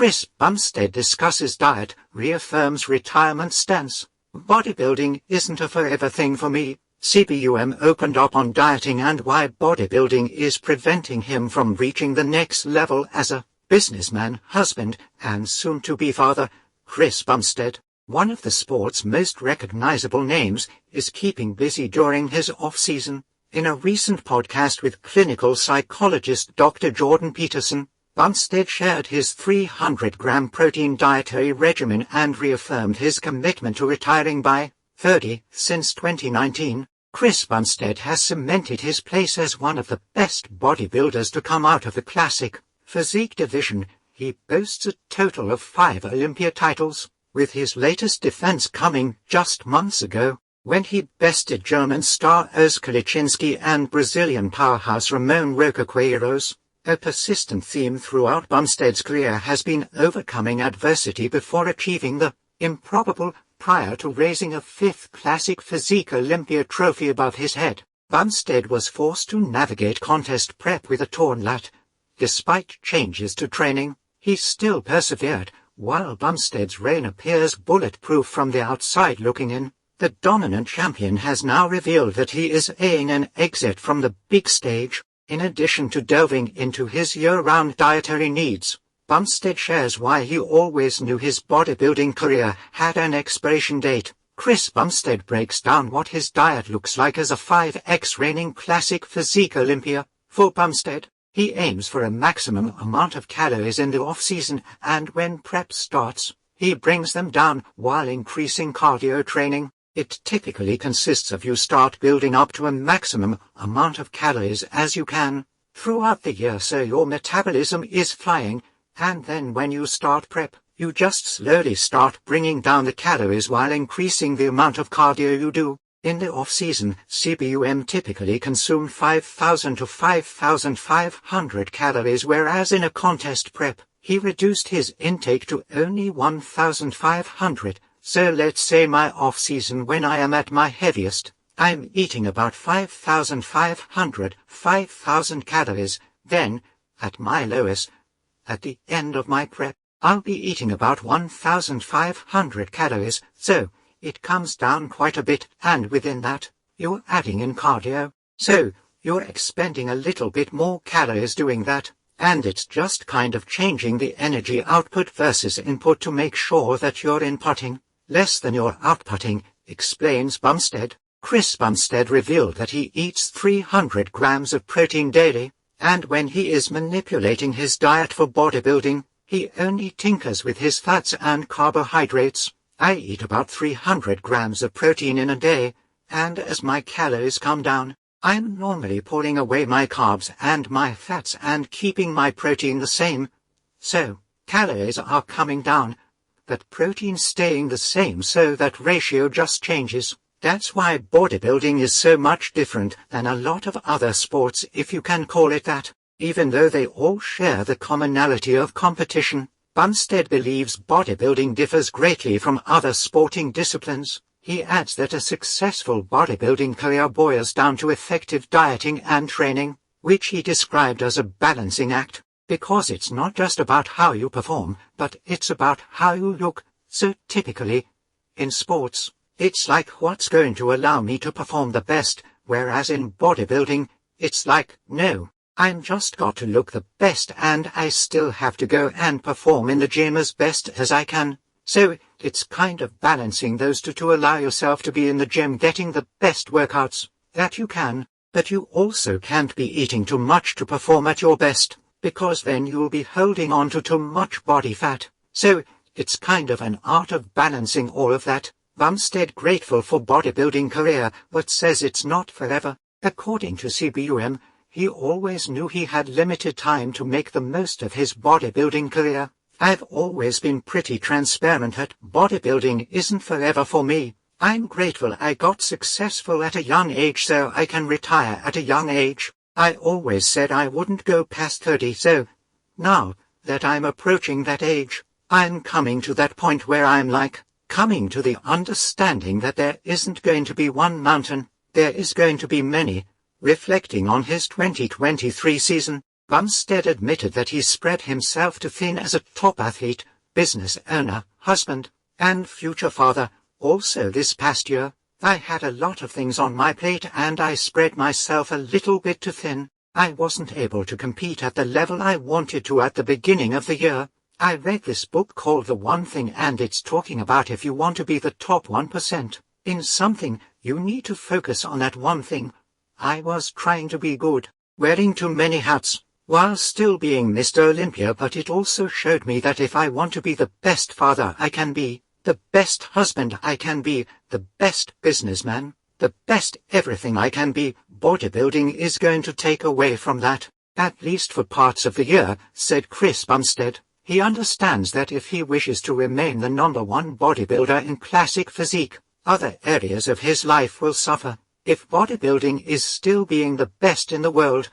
Chris Bumstead discusses diet, reaffirms retirement stance. Bodybuilding isn't a forever thing for me. CBUM opened up on dieting and why bodybuilding is preventing him from reaching the next level as a businessman, husband, and soon-to-be father. Chris Bumstead, one of the sport's most recognizable names, is keeping busy during his off-season. In a recent podcast with clinical psychologist Dr. Jordan Peterson, Bumstead shared his 300-gram protein dietary regimen and reaffirmed his commitment to retiring by 30. Since 2019, Chris Bumstead has cemented his place as one of the best bodybuilders to come out of the classic physique division. He boasts a total of 5 Olympia titles, with his latest defense coming just months ago, when he bested German star Oz Kaliczynski and Brazilian powerhouse Ramon Rocaqueiros. A persistent theme throughout Bumstead's career has been overcoming adversity before achieving the improbable, prior to raising a 5th Classic Physique Olympia trophy above his head. Bumstead was forced to navigate contest prep with a torn lat. Despite changes to training, he still persevered. While Bumstead's reign appears bulletproof from the outside looking in, the dominant champion has now revealed that he is eyeing an exit from the big stage. In addition to delving into his year-round dietary needs, Bumstead shares why he always knew his bodybuilding career had an expiration date. Chris Bumstead breaks down what his diet looks like as a 5x reigning Classic Physique Olympia. For Bumstead, he aims for a maximum amount of calories in the off-season, and when prep starts, he brings them down while increasing cardio training. It typically consists of you start building up to a maximum amount of calories as you can throughout the year so your metabolism is flying, and then when you start prep, you just slowly start bringing down the calories while increasing the amount of cardio you do. In the off-season, CBUM typically consume 5,000 to 5,500 calories, whereas in a contest prep, he reduced his intake to only 1,500. So let's say my off-season when I am at my heaviest, I'm eating about 5,500, 5,000 calories. Then, at my lowest, at the end of my prep, I'll be eating about 1,500 calories. So, it comes down quite a bit, and within that, you're adding in cardio. So, you're expending a little bit more calories doing that, and it's just kind of changing the energy output versus input to make sure that you're inputting less than you're outputting, explains Bumstead. Chris Bumstead revealed that he eats 300 grams of protein daily, and when he is manipulating his diet for bodybuilding, he only tinkers with his fats and carbohydrates. I eat about 300 grams of protein in a day, and as my calories come down, I'm normally pulling away my carbs and my fats and keeping my protein the same. So, calories are coming down, but protein staying the same, so that ratio just changes. That's why bodybuilding is so much different than a lot of other sports, if you can call it that. Even though they all share the commonality of competition, Bumstead believes bodybuilding differs greatly from other sporting disciplines. He adds that a successful bodybuilding career boils down to effective dieting and training, which he described as a balancing act. Because it's not just about how you perform, but it's about how you look. So typically, in sports, it's like what's going to allow me to perform the best, whereas in bodybuilding, it's like, no, I'm just got to look the best and I still have to go and perform in the gym as best as I can. So, it's kind of balancing those two to allow yourself to be in the gym getting the best workouts that you can, but you also can't be eating too much to perform at your best, because then you'll be holding on to too much body fat. So, it's kind of an art of balancing all of that. Bumstead grateful for bodybuilding career, but says it's not forever. According to CBUM, he always knew he had limited time to make the most of his bodybuilding career. I've always been pretty transparent that bodybuilding isn't forever for me. I'm grateful I got successful at a young age so I can retire at a young age. I always said I wouldn't go past 30, so now that I'm approaching that age, I'm coming to that point where I'm like, coming to the understanding that there isn't going to be one mountain, there is going to be many. Reflecting on his 2023 season, Bumstead admitted that he spread himself too thin as a top athlete, business owner, husband, and future father. Also this past year, I had a lot of things on my plate and I spread myself a little bit too thin. I wasn't able to compete at the level I wanted to at the beginning of the year. I read this book called The One Thing, and it's talking about if you want to be the top 1% in something, you need to focus on that one thing. I was trying to be good, wearing too many hats, while still being Mr. Olympia, but it also showed me that if I want to be the best father I can be, the best husband I can be, the best businessman, the best everything I can be, bodybuilding is going to take away from that, at least for parts of the year, said Chris Bumstead. He understands that if he wishes to remain the #1 bodybuilder in classic physique, other areas of his life will suffer. If bodybuilding is still being the best in the world,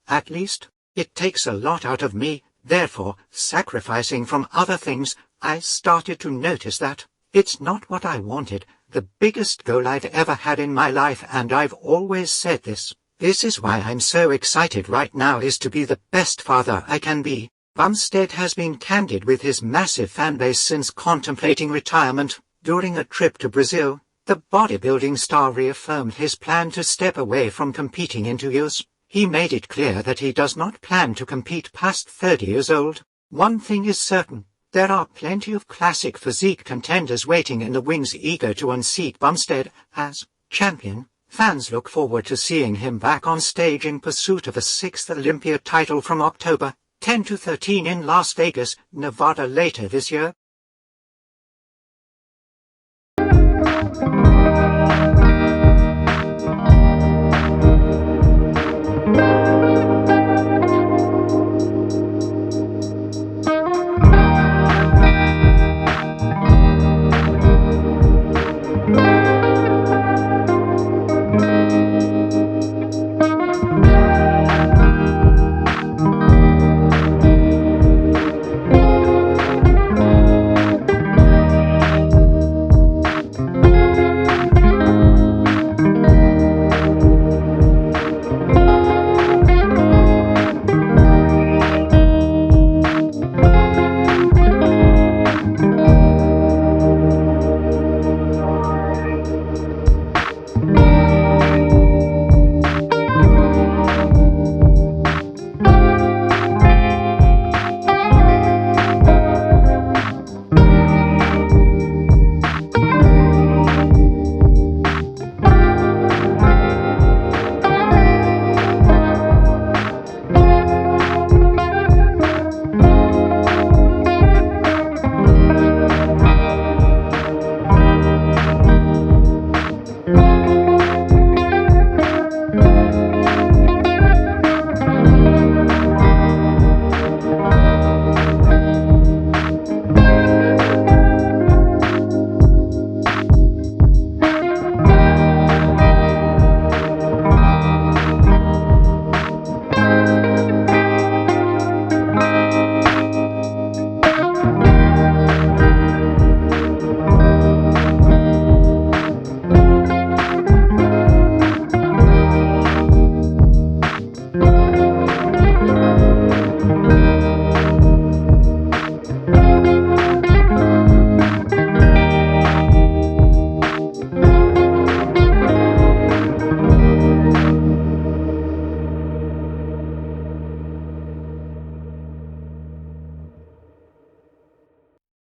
at least, it takes a lot out of me, therefore, sacrificing from other things, I started to notice that it's not what I wanted, the biggest goal I've ever had in my life, and I've always said this. This is why I'm so excited right now, is to be the best father I can be. Bumstead has been candid with his massive fanbase since contemplating retirement. During a trip to Brazil, the bodybuilding star reaffirmed his plan to step away from competing in 2 years. He made it clear that he does not plan to compete past 30 years old. One thing is certain, there are plenty of classic physique contenders waiting in the wings, eager to unseat Bumstead as champion. Fans look forward to seeing him back on stage in pursuit of a 6th Olympia title from October 10 to 13 in Las Vegas, Nevada later this year.